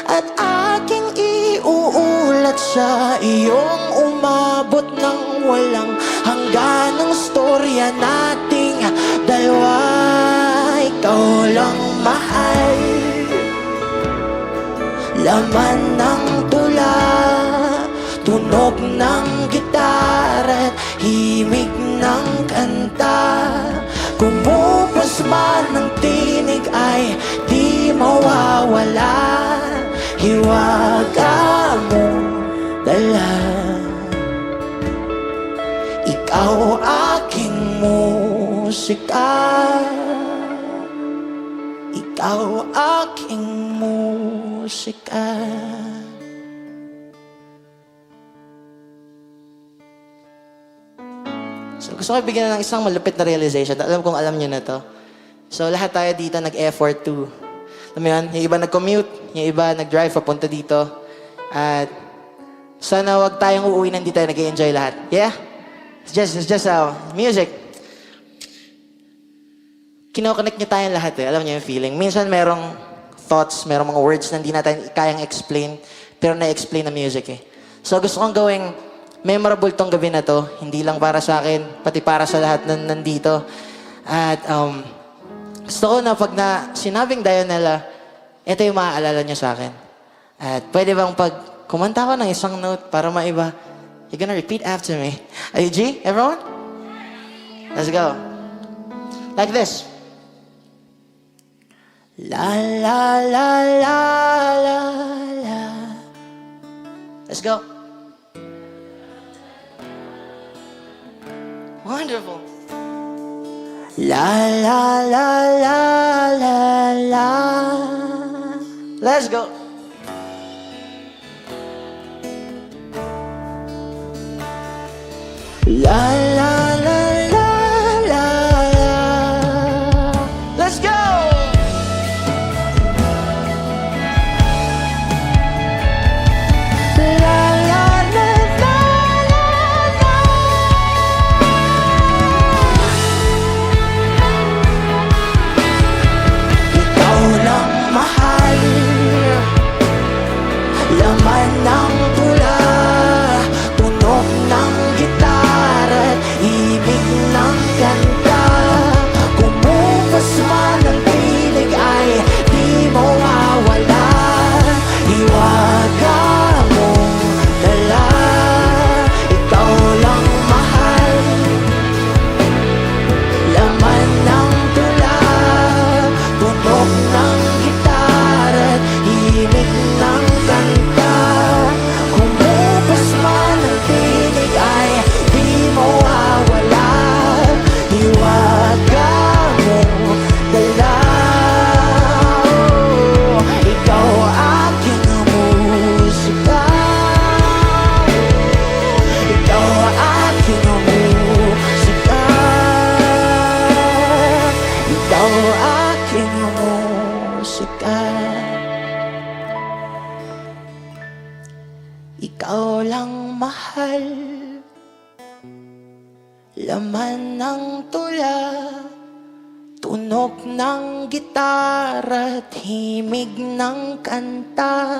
at aking iuulat sa iyong umabot ng walang hangganang storya nating dalawa. Ikaw lang mahal, laman ng tula, tunog ng gitara at himig ng kanta. Kumupos man ng tinig ay di mawawala, hiwaga mo dala. Ikaw aking musika, ikaw aking musika. So gusto ko bigyan ng isang malupit na realization. Alam kong alam nyo na to. So lahat tayo dito nag-effort to, alam mo yun, yung iba nag-commute, yung iba nag-drive papunta dito. At sana wag tayong uuwi na hindi tayo nag-enjoy lahat. Yeah? It's just music. Kinoconnect nyo tayong lahat eh. Alam nyo yung feeling. Minsan merong thoughts, merong mga words na hindi natin kayang explain, pero na-explain na music eh. So gusto kong gawing memorable tong gabi na to, hindi lang para sa akin, pati para sa lahat na nandito. At gusto ko na pag sinabing Dionela, ito yung maaalala nyo sa akin. At pwede bang pag kumanta ko ng isang note para maiba, you're gonna repeat after me. Are you G, everyone? Let's go. Like this. La la la la la la. Let's go. Wonderful. La la la la la la. Let's go. La la la la la la. Let's go. La la la la la la. Ikaw lang mahal, laman ng tula, tunog ng gitara at ibig ng kanta. Kumupas man ang tinig ay di mawawala, hiwaga mo dala. Ikaw lang mahal, laman ng tula, tunog ng gitara at himig ng kanta. Kumupas man ang tinig ay di mawawala, hiwaga mo dala. Ikaw aking musika, ikaw aking musika, ikaw aking musika. Ikaw lang mahal, laman ng tula, tunog ng gitara at himig ng kanta.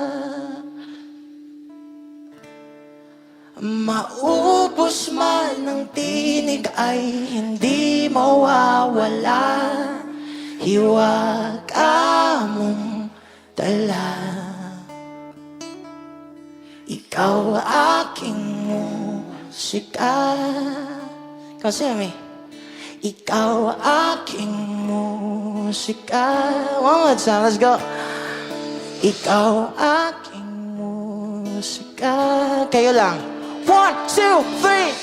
Maubos man ang tinig ay hindi mawawala, hiwaga mong dala. Ikaw aking musika. Kasi may ikaw aking musika. One more time, let's go. Ikaw aking musika. Kayo lang. 1, 2, 3.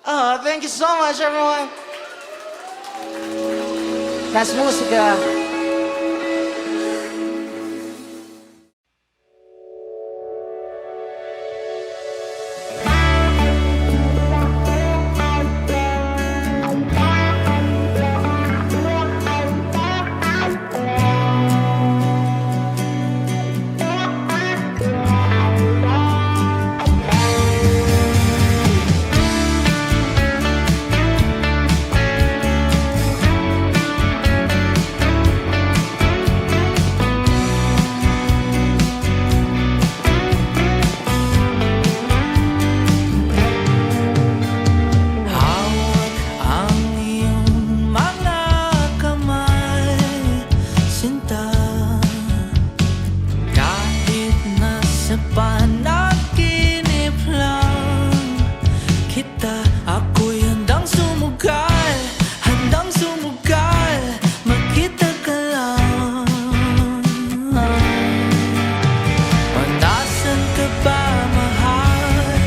Oh, thank you so much, everyone. That's musika. Hawak ang iyong mga kamay, sinta. Kahit nasa panaginip lang kita, ako'y handang sumugal, magkita ka lang. O nasan ka ba, mahal?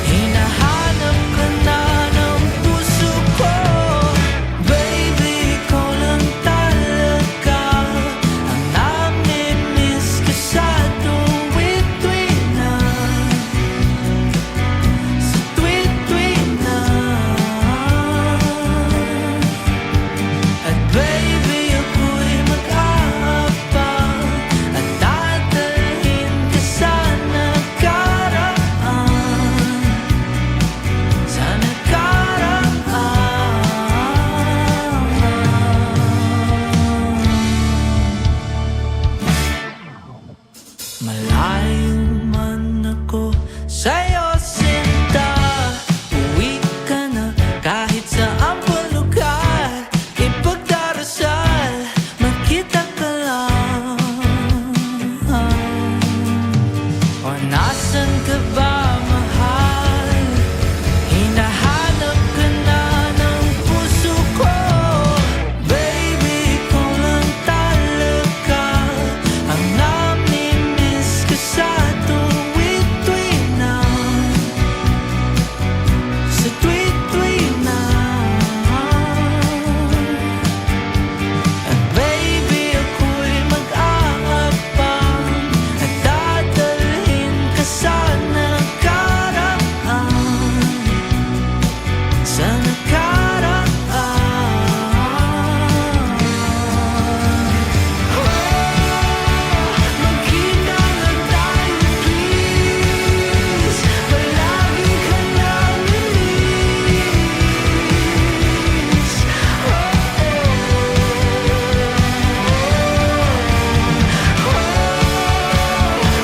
Hinahanap ka na ng puso ko. Baby, ikaw lang talaga ang namimiss ko sa tuwid-tuwid na, sa tuwid-tuwid na. At baby, ako'y mag-aabang at dadalhin ka sa nakaraan, sa nakaraan. Malayo man ako sa'yo, sinta, uwi ka na kahit saan pa lugar. Ipagdarasal, magkita ka lang. O nasan ka ba, mahal? Hinahanap ka na ng puso ko. Baby, ikaw lang talaga ang namimiss ko sa tuwid-tuwid na, sa tuwid-tuwid na. At baby, ako'y mag-aabang at dadalhin ka sa nakaraan, sa nakaraan. Magkita na tayo, please. Palagi ka namimiss.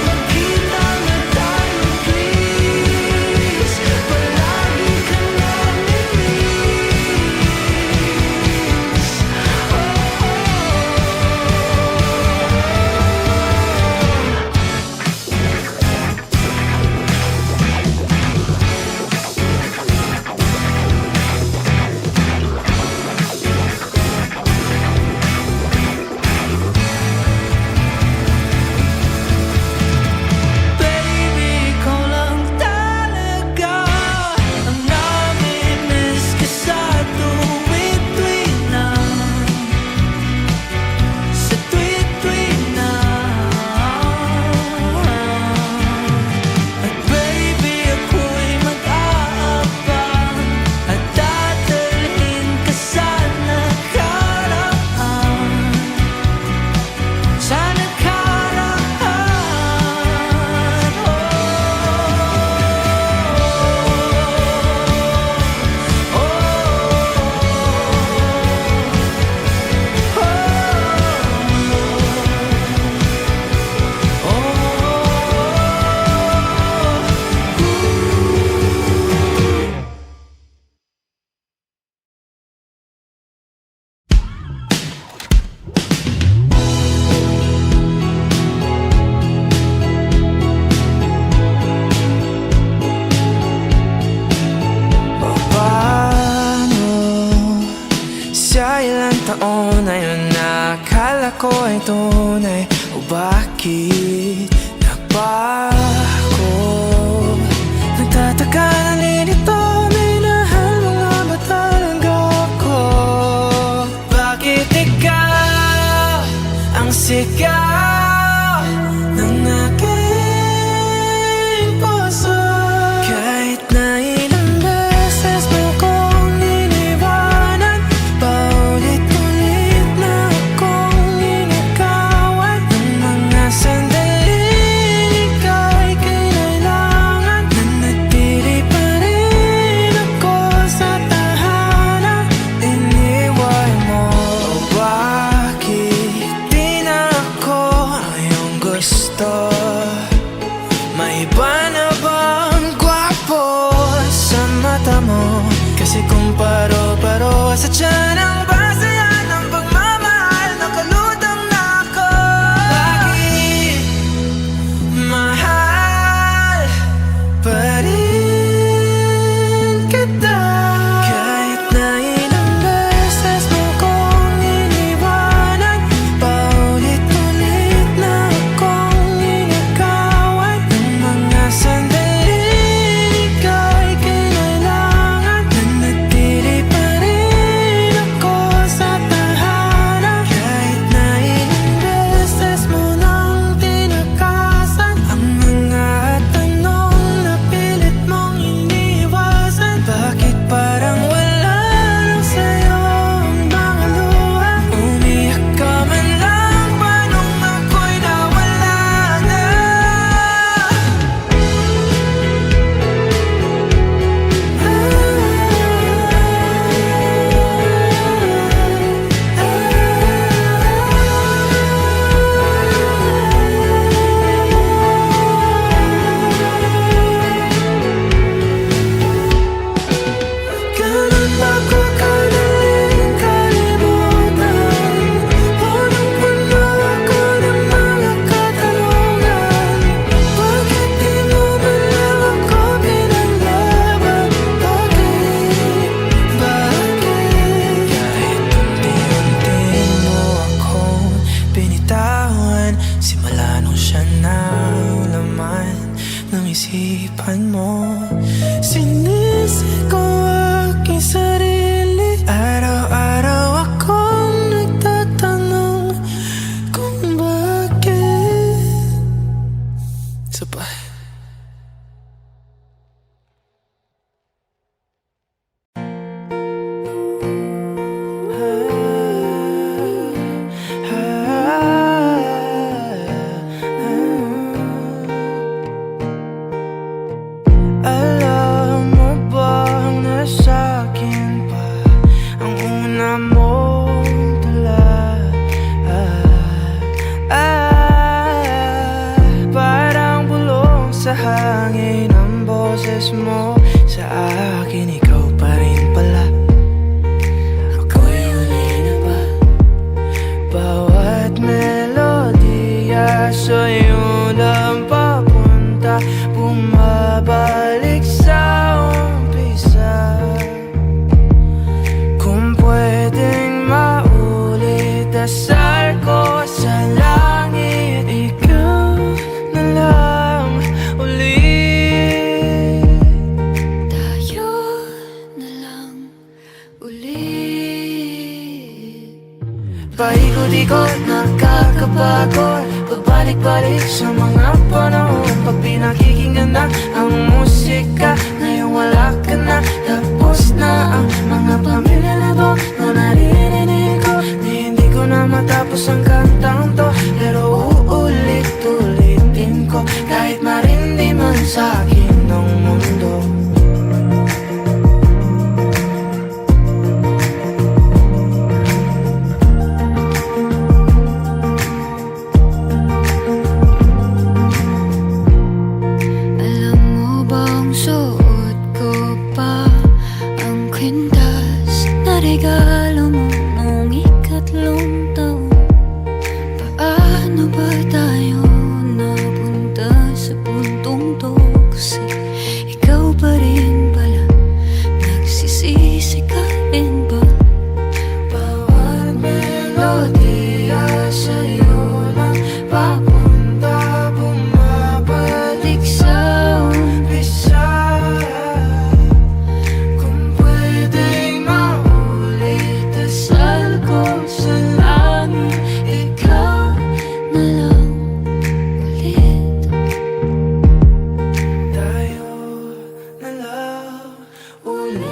Magkita na tayo, please. Palagi ka baby, ikaw lang talaga ang namimiss ko sa tuwid-tuwid na, sa tuwid-tuwid na. At baby, ako'y mag-aabang at dadalhin ka sa nakaraan, sa nakaraan. Paano sa ilang taon na yun nakala ko ay tunay, o bakit nagbago? Nagtataka, nalilito, may nahanap mata mo. Kasi kung paro-paro sa tiyan ang basayan ng pagmamahal, nakalutang na ako. Bakit mahal pa rin kita? Kahit na ilang beses mo kong iniwanan, paulit-ulit na akong inagawan. Ng mga sandaling ika'y kinailangan, nanatili pa rin ako sa tahanan. Kahit na ilang beses mo nang tinakasan ang mga tanong na pilit mong iniwasan. Bakit parang wala lang sa'yo ang mga luha? Umiyak ka man lang ba nung ako'y nawala na? Ganun ba ko kadaling kalimutan? Punong-puno ako ng mga katanungan. Bakit di mo man lang ako pinaglaban? Bakit? Kahit unti-unti mo akong binitawan, simula nung siya na laman ng isipan mo. Sinisig ko aking sarili, araw-araw akong nagtatanong kung bakit. Sabay. Alam mo bang nasa akin pa ang una mong tula? Parang bulong sa hangin ang boses mo. Sa akin ikaw pa rin pala. Ako'y huli na ba? Bawat melodiya sa'yo lang papunta, bumabalik sa umpisa. Kung pwedeng maulit, dasal ko sa langit, ikaw na lang ulit. Tayo na lang ulit. Paikot-ikot, nakakapagod, pabalik-balik sa mga panahon. Pag pinakikinggan na ang musika, ngayon wala ka na. Tapos na ang mga pamilya na to, no naririnig ko. Hindi ko na matapos ang kantang to, pero uulit-ulitin ko. Kahit marindi man sa akin ng mundo. Alam mo bang suot ko pa ang kwintas na regalo mo nung ikatlong taon? Paano ba tayo napunta sa puntong to? Kasi ikaw pa rin pala, nagsisisi ka rin ba? Bawat melodiya sa'yo lang papunta, bumabalik sa umpisa. Kung pwedeng maulit, dasal ko sa langit, Ikaw na lang ulit. tayo na lang ulit.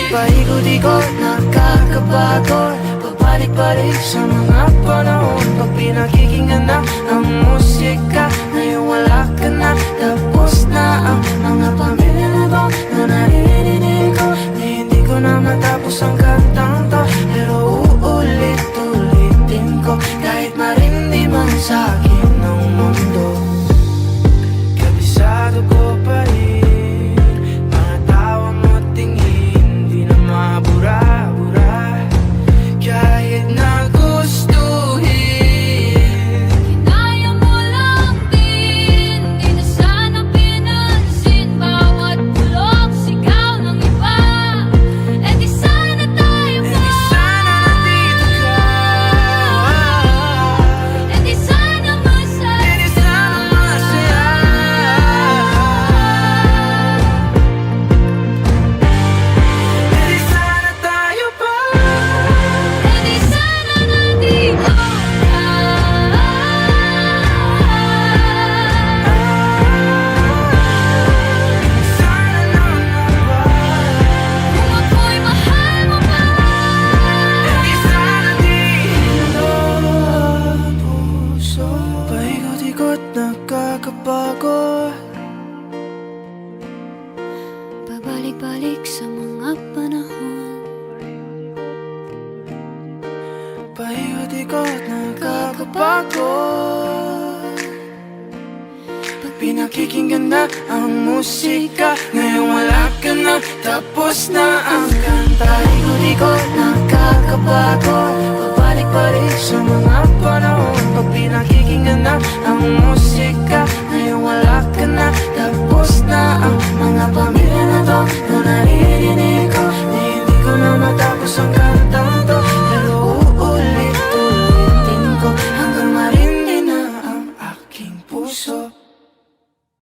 Paikot-ikot, nakakapagod, pabalik-balik sa mga panahon. Pag pinakikinggan na ang musika, ngayon wala ka na. Tapos na ang mga pamilya na to, no naririnig ko. Hindi ko na matapos ang kantang to, pero uulit-ulitin ko. Kahit marindi man sa akin ng mundo, kabisado ko pa rin. Pabalik-balik sa mga panahon. Paikot-ikot nakakapagod. Pag pinakikinggan na ang musika, ngayon wala ka na, tapos na ang kanta. Paikot-ikot nakakapagod. Pabalik-balik sa mga panahon. Pag pinakikinggan na ang musika, ngayon wala ka na,